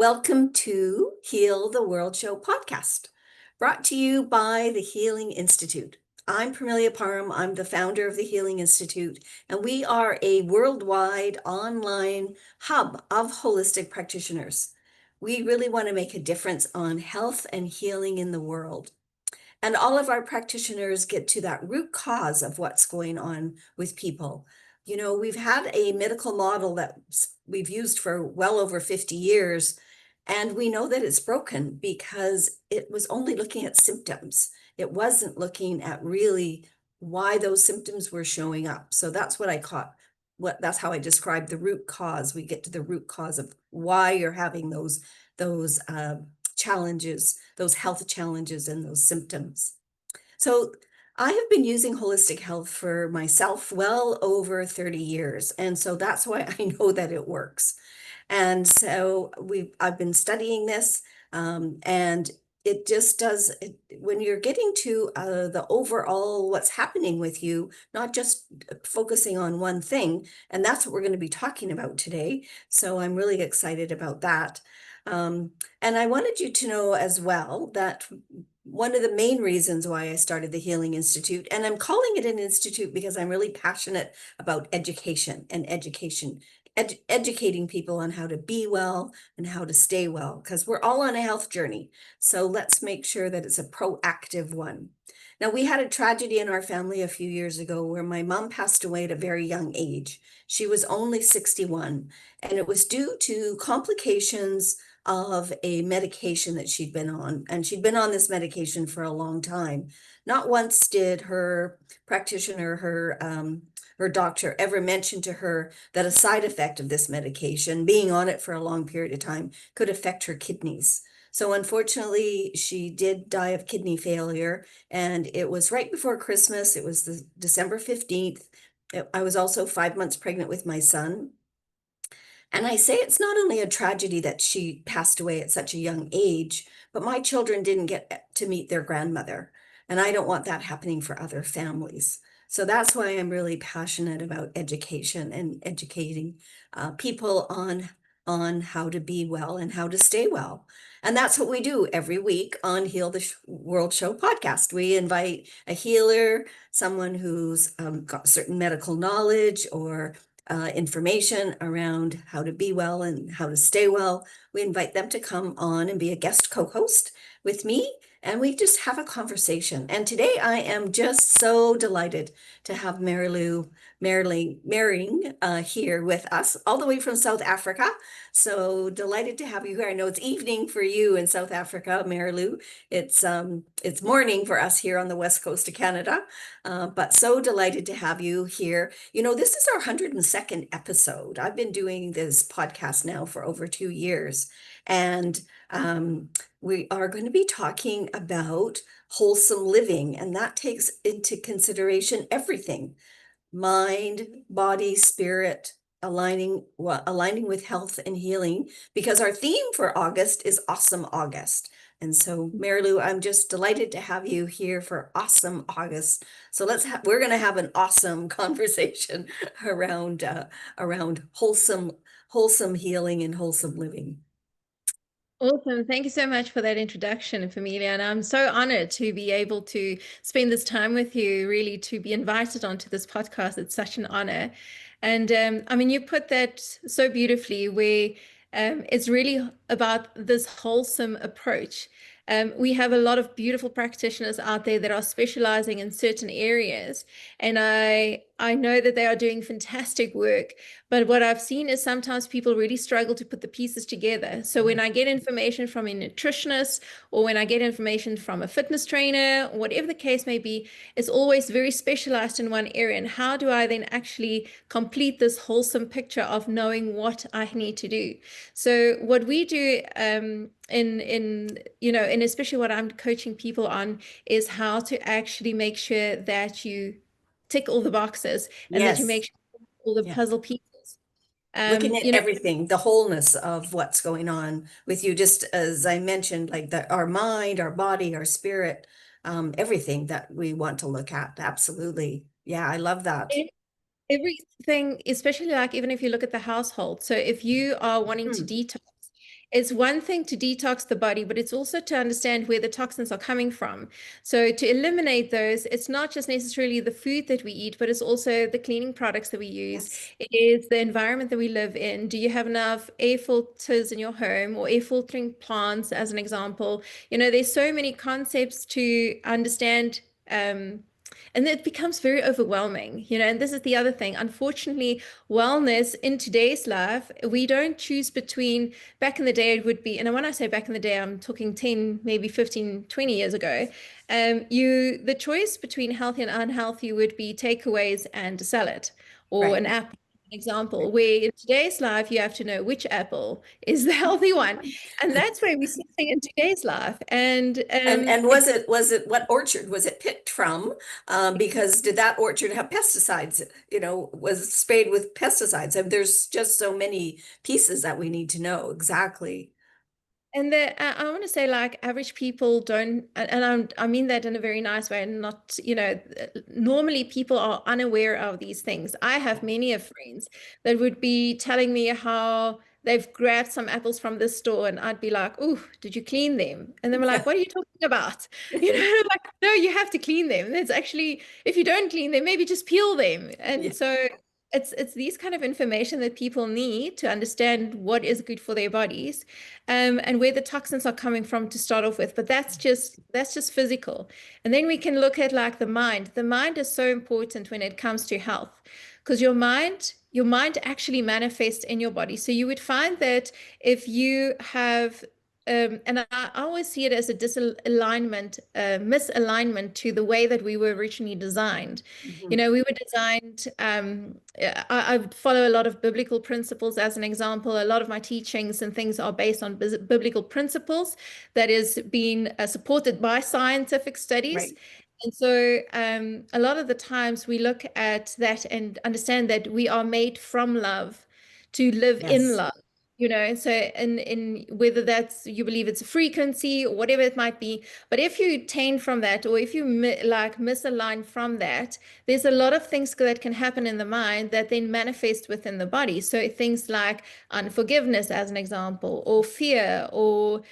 Welcome to Heal the World Show podcast, brought to you by the Healing Institute. I'm Parmelia Parham. I'm the founder of the Healing Institute, and we are a worldwide online hub of holistic practitioners. We really want to make a difference on health and healing in the world. And all of our practitioners get to that root cause of what's going on with people. You know, we've had a medical model that we've used for well over 50 years, and we know that it's broken because it was only looking at symptoms. It wasn't looking at really why those symptoms were showing up. So that's what I caught. That's how I describe the root cause. We get to the root cause of why you're having those challenges, those health challenges and those symptoms. So I have been using holistic health for myself well over 30 years. And so that's why I know that it works. And so I've been studying this, and it just does it, when you're getting to the overall what's happening with you, not just focusing on one thing. And that's what we're going to be talking about today. So I'm really excited about that. Um, and I wanted you to know as well that one of the main reasons why I started the Healing Institute, and I'm calling it an institute because I'm really passionate about education and educating people on how to be well and how to stay well, because we're all on a health journey. So let's make sure that it's a proactive one. Now, we had a tragedy in our family a few years ago where my mom passed away at a very young age. She was only 61, and it was due to complications of a medication that she'd been on. And she'd been on this medication for a long time. Not once did her practitioner, her doctor, ever mention to her that a side effect of this medication, being on it for a long period of time, could affect her kidneys. So unfortunately, she did die of kidney failure. And it was right before Christmas. It was the December 15th. I was also 5 months pregnant with my son. And I say it's not only a tragedy that she passed away at such a young age, but my children didn't get to meet their grandmother. And I don't want that happening for other families. So that's why I'm really passionate about education and educating people on how to be well and how to stay well. And that's what we do every week on Heal the World Show podcast. We invite a healer, someone who's got certain medical knowledge or information around how to be well and how to stay well. We invite them to come on and be a guest co-host with me, and we just have a conversation. And today I am just so delighted to have Mering here with us, all the way from South Africa. So delighted to have you here. I know it's evening for you in South Africa, Marilu. It's morning for us here on the west coast of Canada. But so delighted to have you here. You know, this is our 102nd episode. I've been doing this podcast now for over 2 years, and we are going to be talking about wholesome living, and that takes into consideration everything: mind, body, spirit, aligning with health and healing, because our theme for August is Awesome August. And so, Marilu, I'm just delighted to have you here for Awesome August. So we're going to have an awesome conversation around wholesome healing and wholesome living. Awesome. Thank you so much for that introduction, Familia. And I'm so honored to be able to spend this time with you, really to be invited onto this podcast. It's such an honor. And I mean, you put that so beautifully, where it's really about this wholesome approach. We have a lot of beautiful practitioners out there that are specializing in certain areas. And I know that they are doing fantastic work. But what I've seen is sometimes people really struggle to put the pieces together. So when I get information from a nutritionist, or when I get information from a fitness trainer, whatever the case may be, it's always very specialized in one area. And how do I then actually complete this wholesome picture of knowing what I need to do? So what we do and especially what I'm coaching people on is how to actually make sure that you tick all the boxes and that you make Yes. sure all the Yeah. puzzle pieces. Looking at You know, everything, the wholeness of what's going on with you, just as I mentioned, like our mind, our body, our spirit, everything that we want to look at. Absolutely. Yeah, I love that. everything, especially like even if you look at the household. So if you are wanting to Hmm. detox, It's one thing to detox the body, but it's also to understand where the toxins are coming from. So to eliminate those, it's not just necessarily the food that we eat, but it's also the cleaning products that we use. Yes. It is the environment that we live in. Do you have enough air filters in your home or air filtering plants, as an example? There's so many concepts to understand. And it becomes very overwhelming, and this is the other thing. Unfortunately, wellness in today's life, we don't choose between, back in the day, it would be, and when I say back in the day, I'm talking 10, maybe 15, 20 years ago. The choice between healthy and unhealthy would be takeaways and a salad or Right. an apple. Right. Example, where in today's life you have to know which apple is the healthy one, and that's where we're sitting in today's life. And And was it what orchard was it picked from? Because did that orchard have pesticides? Was it sprayed with pesticides? And there's just so many pieces that we need to know exactly. And I want to say, like, average people don't, and I mean that in a very nice way, and not, normally people are unaware of these things. I have many of friends that would be telling me how they've grabbed some apples from the store, and I'd be like, "Oh, did you clean them?" And they were like, "What are you talking about?" Like, no, you have to clean them. It's actually, if you don't clean them, maybe just peel them. Yeah. And so it's these kind of information that people need to understand what is good for their bodies, and where the toxins are coming from to start off with. But that's just physical. And then we can look at, like, the mind. The mind is so important when it comes to health, because your mind actually manifests in your body. So you would find that if you have and I always see it as a disalignment, misalignment to the way that we were originally designed. Mhm. We were designed, I follow a lot of biblical principles as an example. A lot of my teachings and things are based on biblical principles that is being supported by scientific studies. Right. And so a lot of the times we look at that and understand that we are made from love to live in Yes. love. So in whether that's, you believe it's a frequency or whatever it might be, but if you taint from that, or if you misalign from that, there's a lot of things that can happen in the mind that then manifest within the body. So things like unforgiveness, as an example, or fear, or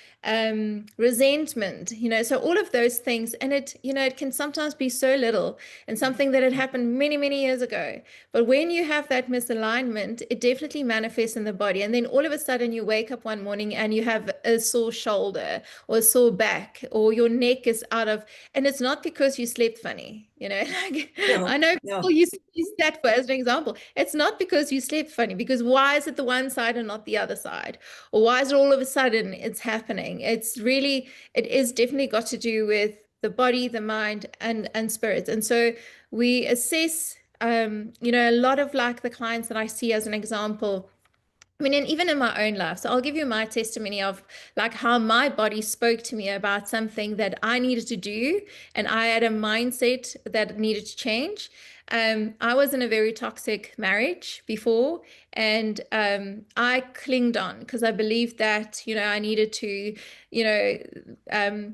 resentment, so all of those things. And it can sometimes be so little, and something that had happened many, many years ago. But when you have that misalignment, it definitely manifests in the body. And then all of a sudden you wake up one morning and you have a sore shoulder or a sore back, or your neck is out of, and it's not because you slept funny, like, I No, know people no. use that as an example. It's not because you slept funny, because why is it the one side and not the other side? Or why is it all of a sudden it's happening? It is definitely got to do with the body, the mind, and spirit. And so we assess, a lot of, like, the clients that I see as an example. I mean, and even in my own life. So I'll give you my testimony of, like, how my body spoke to me about something that I needed to do, and I had a mindset that needed to change. I was in a very toxic marriage before, and I clinged on because I believed that, I needed to, you know,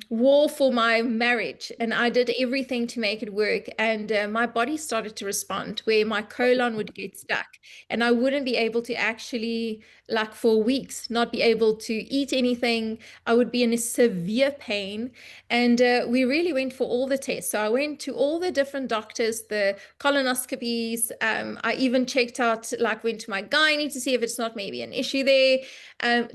war for my marriage, and I did everything to make it work. And my body started to respond, where my colon would get stuck, and I wouldn't be able to actually, like, for weeks, not be able to eat anything. I would be in a severe pain. And we really went for all the tests. So I went to all the different doctors, the colonoscopies. I even checked out, like, went to my gynae to see if it's not maybe an issue there.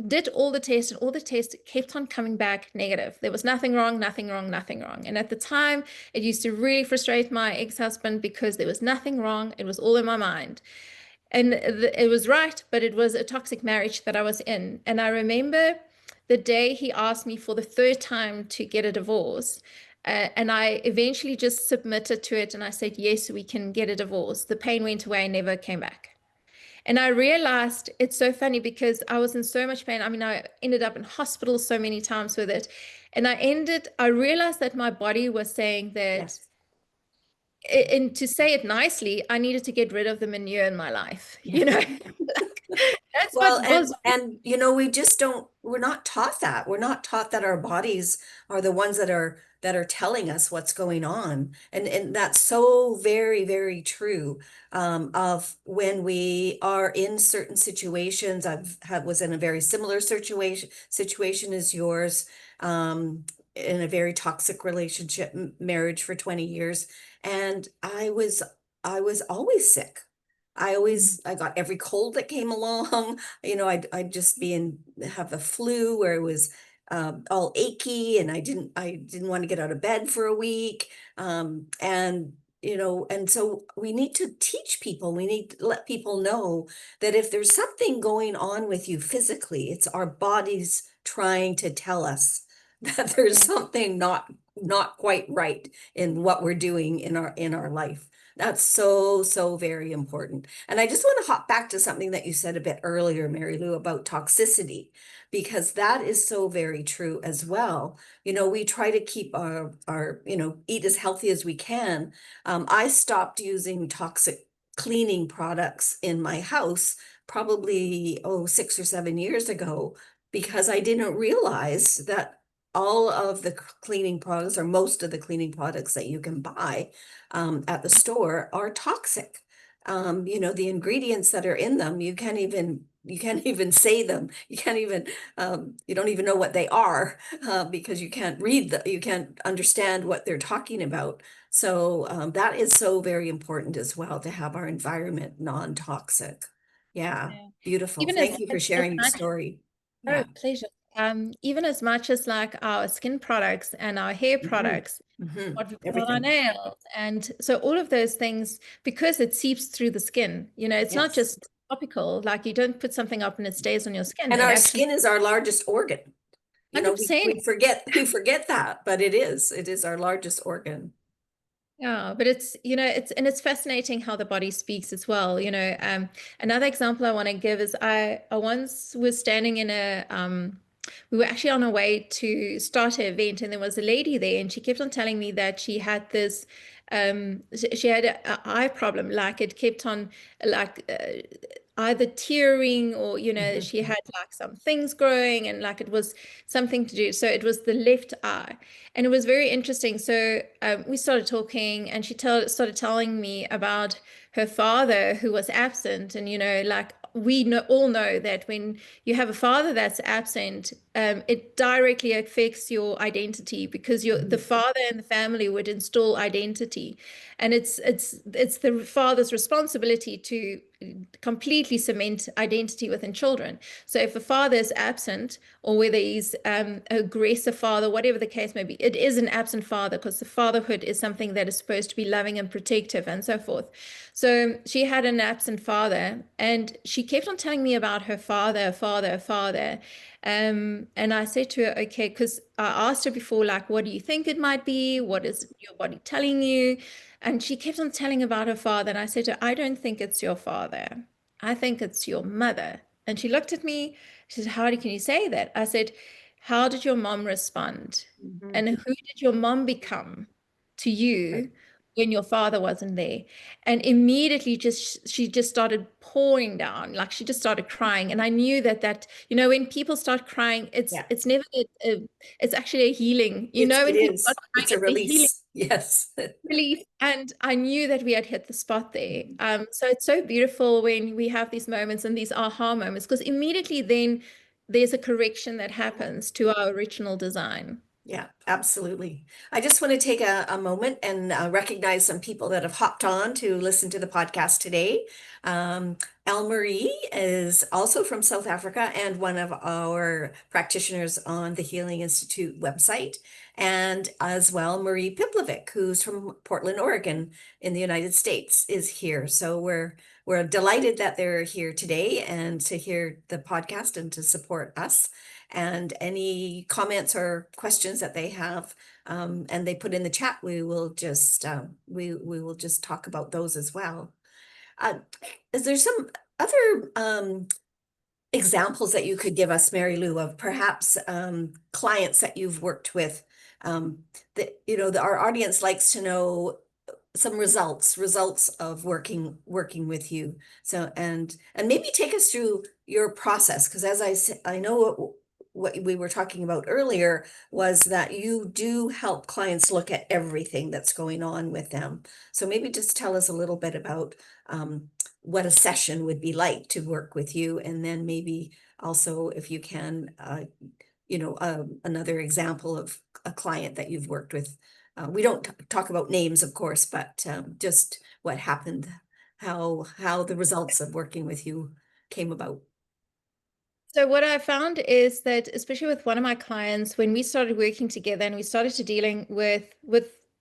Did all the tests, and all the tests kept on coming back negative. There was nothing wrong, nothing wrong, nothing wrong. And at the time, it used to really frustrate my ex-husband, because there was nothing wrong. It was all in my mind. And it was right, but it was a toxic marriage that I was in. And I remember the day he asked me for the third time to get a divorce. And I eventually just submitted to it, and I said, yes, we can get a divorce. The pain went away and never came back. And I realized, it's so funny, because I was in so much pain. I mean, I ended up in hospital so many times with it. And I realized that my body was saying that, Yes. and to say it nicely, I needed to get rid of the manure in my life. Yeah. That's Well, what and was. we just don't we're not taught that. We're not taught that our bodies are the ones that are telling us what's going on. And that's so very, very true, of when we are in certain situations. Was in a very similar situation as yours, in a very toxic relationship, marriage for 20 years. And I was always sick. I got every cold that came along. I'd just have the flu where it was all achy, and I didn't want to get out of bed for a week. And so we need to teach people, we need to let people know that if there's something going on with you physically, it's our bodies trying to tell us that there's Yeah. something not quite right in what we're doing in our life. That's so, so very important. And I just want to hop back to something that you said a bit earlier, Mary Lou, about toxicity, because that is so very true as well. We try to keep eat as healthy as we can. I stopped using toxic cleaning products in my house probably, 6 or 7 years ago, because I didn't realize that all of the cleaning products, or most of the cleaning products that you can buy at the store, are toxic. The ingredients that are in them, you can't even say them. You can't even you don't even know what they are, because you can't understand what they're talking about. So that is so very important as well, to have our environment non-toxic. Yeah, Yeah. beautiful. Even Thank you for as sharing your much, story. oh, Yeah. pleasure. Even as much as like our skin products and our hair Mhm. products, Mhm. what we put on our Everything. nails. And so all of those things, because it seeps through the skin, it's not Yes. just topical, like you don't put something up and it stays on your skin. And It our actually, skin is our largest organ. $100%. We forget that, but it is our largest organ. Yeah, but it's fascinating how the body speaks as well. Another example I want to give is I once was standing in we were actually on our way to start an event, and there was a lady there, and she kept on telling me that she had this, she had a eye problem, like it kept on, like either tearing, or Mhm. she had like some things growing, and like it was something to do. So it was the left eye. And it was very interesting. So we started talking, and she started telling me about her father who was absent. And, like all know that when you have a father that's absent, it directly affects your identity, because the Mhm. father in the family would install identity. And it's the father's responsibility to completely cement identity within children. So if a father is absent, or whether he's an aggressive father, whatever the case may be, it is an absent father, because the fatherhood is something that is supposed to be loving and protective and so forth. So she had an absent father, and she kept on telling me about her father. And I said to her, okay, because I asked her before, like, what do you think it might be? What is your body telling you? And she kept on telling about her father. And I said to her, I don't think it's your father. I think it's your mother. And she looked at me. She said, can you say that? I said, how did your mom respond? Mhm. And who did your mom become to Right. you when your father wasn't there? And immediately she just started pouring down, like she just started crying. And I knew that when people start crying, Yeah. it's never it's actually a healing. It When people start is. crying, It's a it's a healing release. Yes. relief. And I knew that we had hit the spot there. So it's so beautiful when we have these moments and these aha moments, because immediately then there's a correction that happens to our original design. Yeah, absolutely. I just want to take a moment and recognize some people that have hopped on to listen to the podcast today. Elle Marie is also from South Africa and one of our practitioners on the Healing Institute website. And as well, Marie Piplovic, who's from Portland, Oregon in the United States, is here. So we're delighted that they're here today and to hear the podcast and to support us. And any comments or questions that they have, and they put in the chat, we will just talk about those as well. Uh, is there some other examples that you could give us, Mary Lou, of perhaps clients that you've worked with, that our audience likes to know some results of working with you. So and maybe take us through your process, because as I said, I know what we were talking about earlier was that you do help clients look at everything that's going on with them. So maybe just tell us a little bit about what a session would be like to work with you, and then maybe also if you can, another example of a client that you've worked with. We don't talk about names, of course, but just what happened, how the results of working with you came about. So what I found is that, especially with one of my clients, when we started working together and we started to dealing with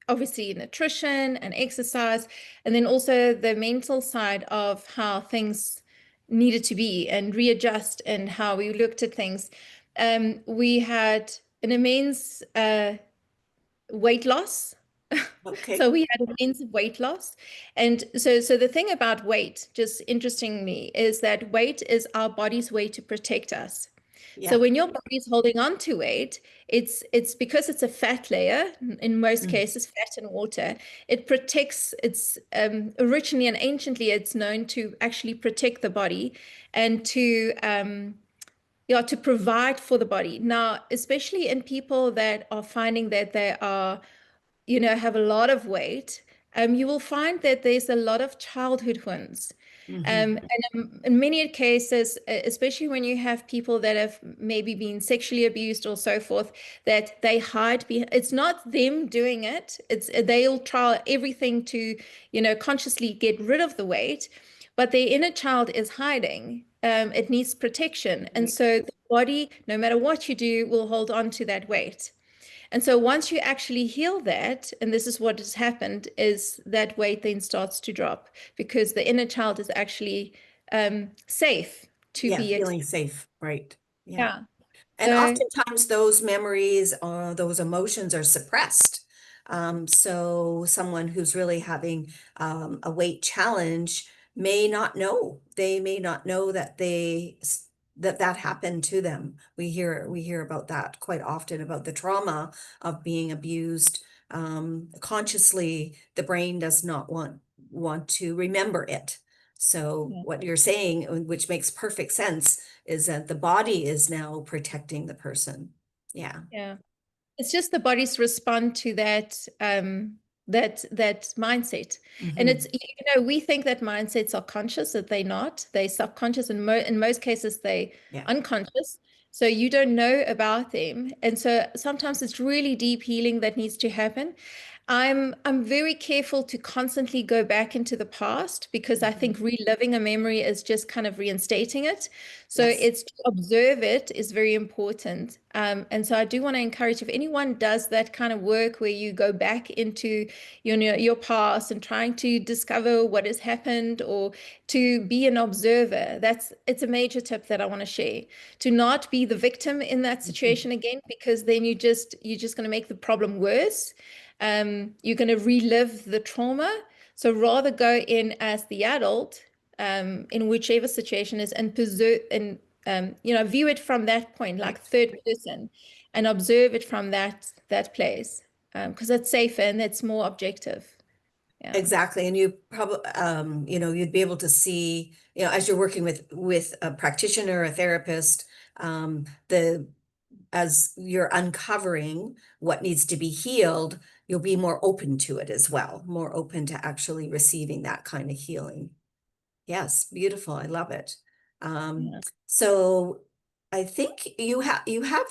obviously nutrition and exercise, and then also the mental side of how things needed to be and readjust and how we looked at things, we had an immense weight loss. Okay. So we had immense weight loss. And so the thing about weight, just interestingly, is that weight is our body's way to protect us. So Yeah. when your body's holding on to weight, it's because it's a fat layer, in most Mm. cases, fat and water. It protects, it's originally and anciently, it's known to actually protect the body and to yeah, to provide for the body. Now, especially in people that are finding that they are, have a lot of weight, you will find that there's a lot of childhood wounds. Hmm. And in many cases, especially when you have people that have maybe been sexually abused or so forth, that they hide behind, it's not them doing it. It's they'll try everything to, consciously get rid of the weight, but their inner child is hiding. It needs protection. And Right. so the body, no matter what you do, will hold on to that weight. And so once you actually heal that, and this is what has happened, is that weight then starts to drop because the inner child is actually safe to Yeah, be feeling accepted. safe. Right. Yeah. Yeah. And So oftentimes those memories, those emotions are suppressed. So someone who's really having a weight challenge may not know. They may not know that that happened to them. We hear about that quite often, about the trauma of being abused. Consciously, the brain does not want to remember it. So yeah. what you're saying, which makes perfect sense, is that the body is now protecting the person. Yeah. Yeah. It's just the body's respond to that mindset. And Hmm. it's, we think that mindsets are conscious, that they're not. They're subconscious, and in most cases they Yeah. unconscious. So you don't know about them. And so sometimes it's really deep healing that needs to happen. I'm very careful to constantly go back into the past because I Hmm. think reliving a memory is just kind of reinstating it. So Yes. it's to observe it is very important. And so I do want to encourage, if anyone does that kind of work where you go back into your past and trying to discover what has happened or to be an observer, it's a major tip that I want to share. To not be the victim in that Hmm. situation again, because then you're just going to make the problem worse. You're going to relive the trauma. So rather go in as the adult, in whichever situation is, and preserve and view it from that point, like Right. third person, and observe it from that place, because it's safer and it's more objective. Yeah. Exactly. And you probably, you'd be able to see, as you're working with a practitioner, a therapist, the as you're uncovering what needs to be healed, you'll be more open to it as well, more open to actually receiving that kind of healing. Yes, beautiful. I love it. Um, Yeah. so I think you have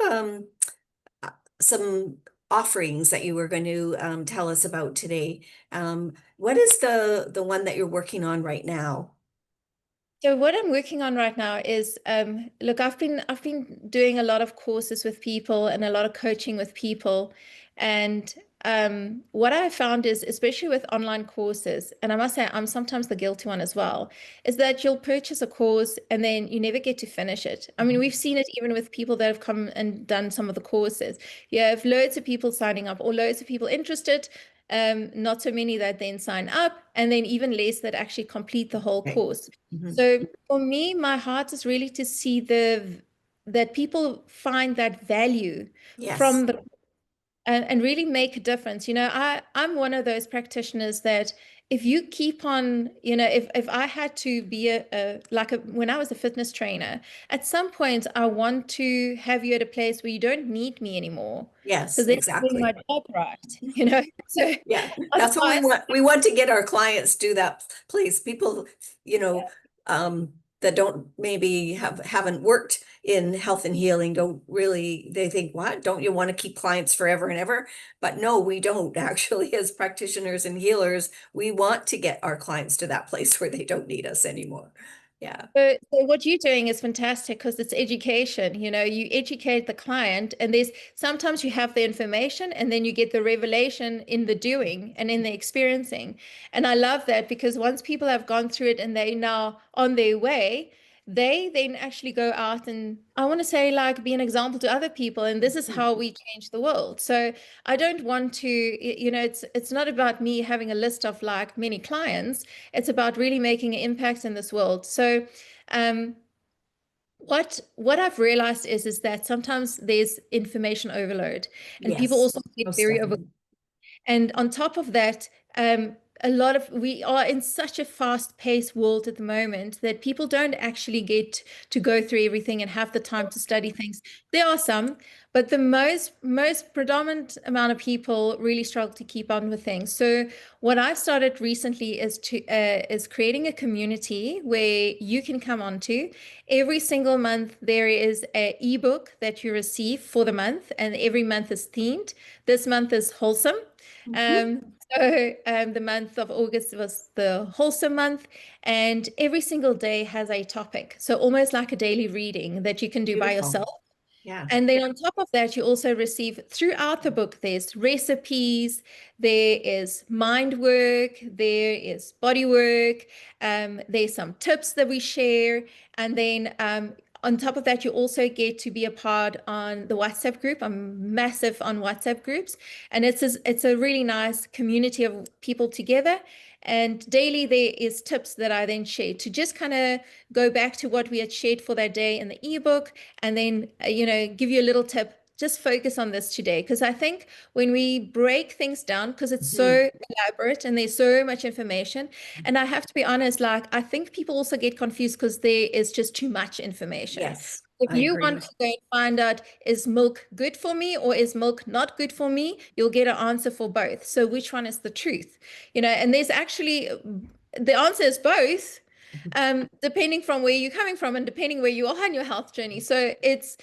uh, some offerings that you were going to tell us about today. What is the one that you're working on right now? So what I'm working on right now is, look, I've been doing a lot of courses with people and a lot of coaching with people, and what I found is, especially with online courses, and I must say I'm sometimes the guilty one as well, is that you'll purchase a course and then you never get to finish it. I mean, we've seen it even with people that have come and done some of the courses. You have loads of people signing up or loads of people interested. Not so many that then sign up, and then even less that actually complete the whole Okay. course. Mhm. So for me, my heart is really to see that people find that value Yes. from the and really make a difference. I'm one of those practitioners that if you keep on, if I had to be when I was a fitness trainer, at some point I want to have you at a place where you don't need me anymore, Yes, because then I'm doing my exactly. job right. So Yeah, that's what we otherwise, want. We want to get our clients to that place. People, you know, um, that don't maybe haven't worked in health and healing don't really, they think, what? Don't you want to keep clients forever and ever? But no, we don't actually, as practitioners and healers, we want to get our clients to that place where they don't need us anymore. Yeah. so what you're doing is fantastic because it's education. You educate the client, and there's sometimes you have the information and then you get the revelation in the doing and in the experiencing. And I love that because once people have gone through it and they now on their way, they then actually go out and I want to say like be an example to other people. And this is how we change the world. So I don't want to, it's not about me having a list of like many clients. It's about really making an impact in this world. So um, what I've realized is that sometimes there's information overload, and people Yes, also get most very over. definitely. And on top of that, a lot of we are in such a fast-paced world at the moment that people don't actually get to go through everything and have the time to study things. There are some, but the most predominant amount of people really struggle to keep on with things. So what I've started recently is creating a community where you can come onto. Every single month there is a ebook that you receive for the month, and every month is themed. This month is wholesome. Mhm. So the month of August was the wholesome month, and every single day has a topic. So almost like a daily reading that you can do by Beautiful. yourself. Yeah. And then on top of that, you also receive throughout the book, there's recipes, there is mind work, there is body work, there's some tips that we share. And then on top of that, you also get to be a part on the WhatsApp group. I'm massive on WhatsApp groups, and it's a really nice community of people together. And daily there is tips that I then share to just kind of go back to what we had shared for that day in the ebook, and then give you a little tip. Just focus on this today, because I think when we break things down, because it's Mhm. so elaborate and there's so much information, and I have to be honest, like I think people also get confused because there is just too much information. Yes, If I you want agree. to go and find out, is milk good for me or is milk not good for me, you'll get an answer for both. So which one is the truth? And there's actually the answer is both, depending from where you're coming from and depending where you are on your health journey. So it's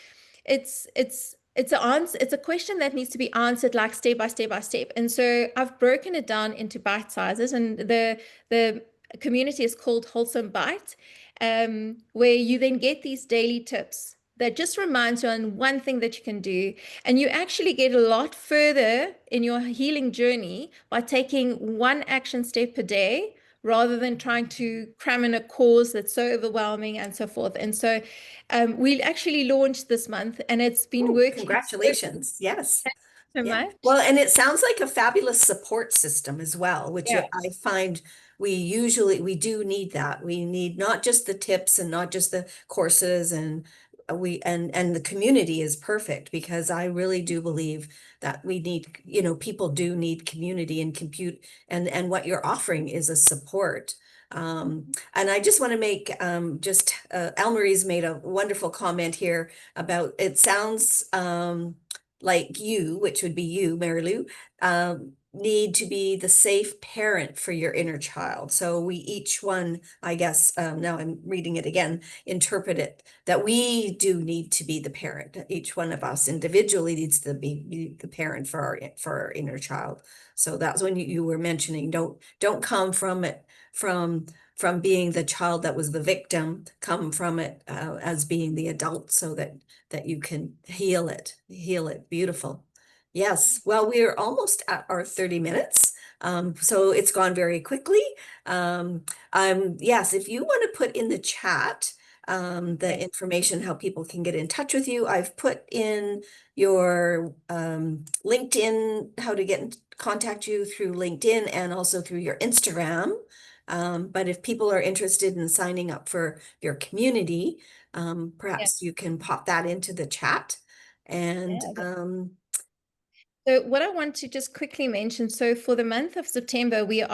a question that needs to be answered like step by step by step. And so I've broken it down into bite sizes, and the community is called Wholesome Bite, where you then get these daily tips that just reminds you on one thing that you can do. And you actually get a lot further in your healing journey by taking one action step per day rather than trying to cram in a course that's so overwhelming and so forth. And so we actually launched this month, and it's been Oh, working congratulations. Yes. so Yeah. much. Well, and it sounds like a fabulous support system as well, which Yeah. I find we do need that. We need not just the tips and not just the courses, and and the community is perfect, because I really do believe that we need, people do need community and compute, and what you're offering is a support. And I just want to make Elmarie's made a wonderful comment here about it sounds like you, which would be you, Mary Lou, need to be the safe parent for your inner child. So we each one, I guess, now I'm reading it again, interpret it that we do need to be the parent. Each one of us individually needs to be the parent for our inner child. So that's when you were mentioning, don't come from it from being the child that was the victim, come from it as being the adult, so that you can heal it. Beautiful. Yes. Well, we're almost at our 30 minutes. So it's gone very quickly. Yes, if you want to put in the chat, the information, how people can get in touch with you, I've put in your LinkedIn, how to get in contact you through LinkedIn and also through your Instagram. But if people are interested in signing up for your community, Yeah. perhaps you can pop that into the chat. And Yeah. So what I want to just quickly mention, so for the month of September, we're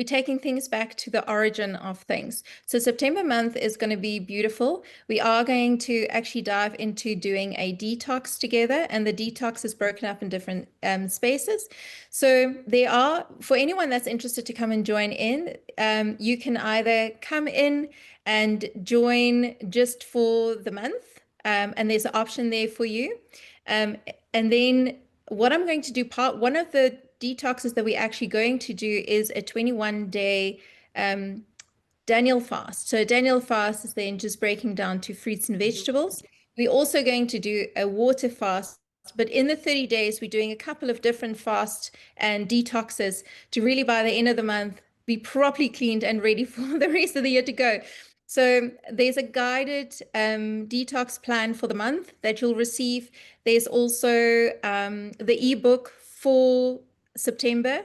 taking things back to the origin of things. So September month is going to be beautiful. We are going to actually dive into doing a detox together, and the detox is broken up in different spaces. So for anyone that's interested to come and join in, you can either come in and join just for the month, and there's an option there for you. And then what I'm going to do, one of the detoxes that we're actually going to do is a 21-day Daniel fast. So Daniel fast is then just breaking down to fruits and vegetables. We're also going to do a water fast, but in the 30 days, we're doing a couple of different fasts and detoxes to really, by the end of the month, be properly cleaned and ready for the rest of the year to go. So there's a guided detox plan for the month that you'll receive. There's also the ebook for September.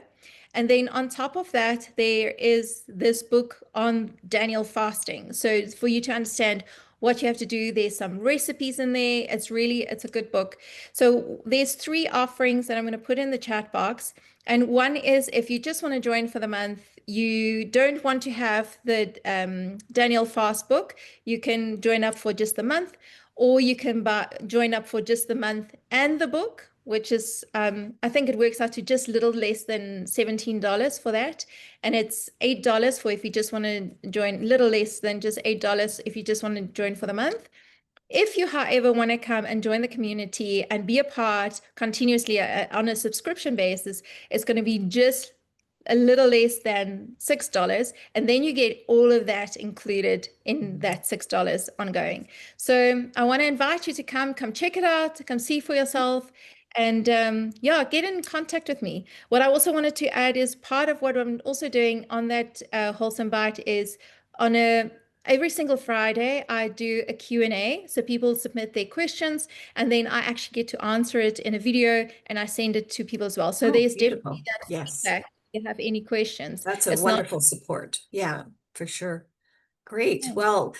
And then on top of that, there is this book on Daniel fasting. So for you to understand what you have to do, there's some recipes in there. It's a good book. So there's 3 offerings that I'm going to put in the chat box. And one is if you just want to join for the month, you don't want to have the Daniel fast book, you can join up for just the month, or you can join up for just the month and the book, which is, I think it works out to just a little less than $17 for that. And it's $8 for if you just want to join, little less than just $8 if you just want to join for the month. If you, however, want to come and join the community and be a part continuously on a subscription basis, it's going to be just a little less than $6. And then you get all of that included in that $6 ongoing. So I want to invite you to come check it out, come see for yourself. And yeah, get in contact with me. What I also wanted to add is part of what I'm also doing on that Wholesome Bite is every single Friday, I do a Q&A. So people submit their questions and then I actually get to answer it in a video and I send it to people as well. So there's Beautiful. definitely that Yes. feedback if you have any questions. That's a wonderful support. Yeah, for sure. Great. Yeah. Well,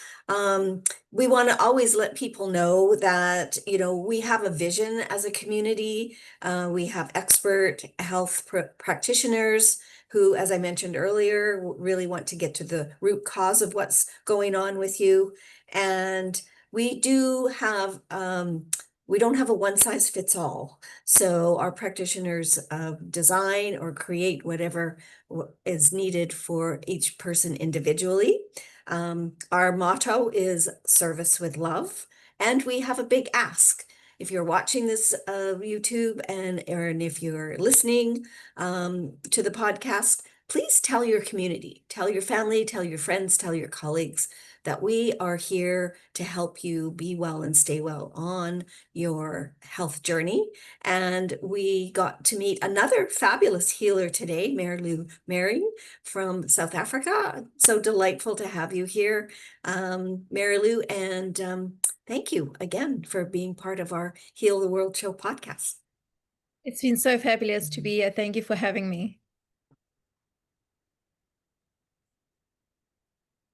we want to always let people know that, we have a vision as a community. We have expert health practitioners who, as I mentioned earlier, really want to get to the root cause of what's going on with you. And we don't have a one size fits all. So our practitioners design or create whatever is needed for each person individually. Our motto is service with love, and we have a big ask. If you're watching this YouTube and if you're listening to the podcast, please tell your community, tell your family, tell your friends, tell your colleagues that we are here to help you be well and stay well on your health journey. And we got to meet another fabulous healer today, Marilu Mering from South Africa. So delightful to have you here, Marilu, and thank you again for being part of our Heal the World Show podcast. It's been so fabulous to be here. Thank you for having me.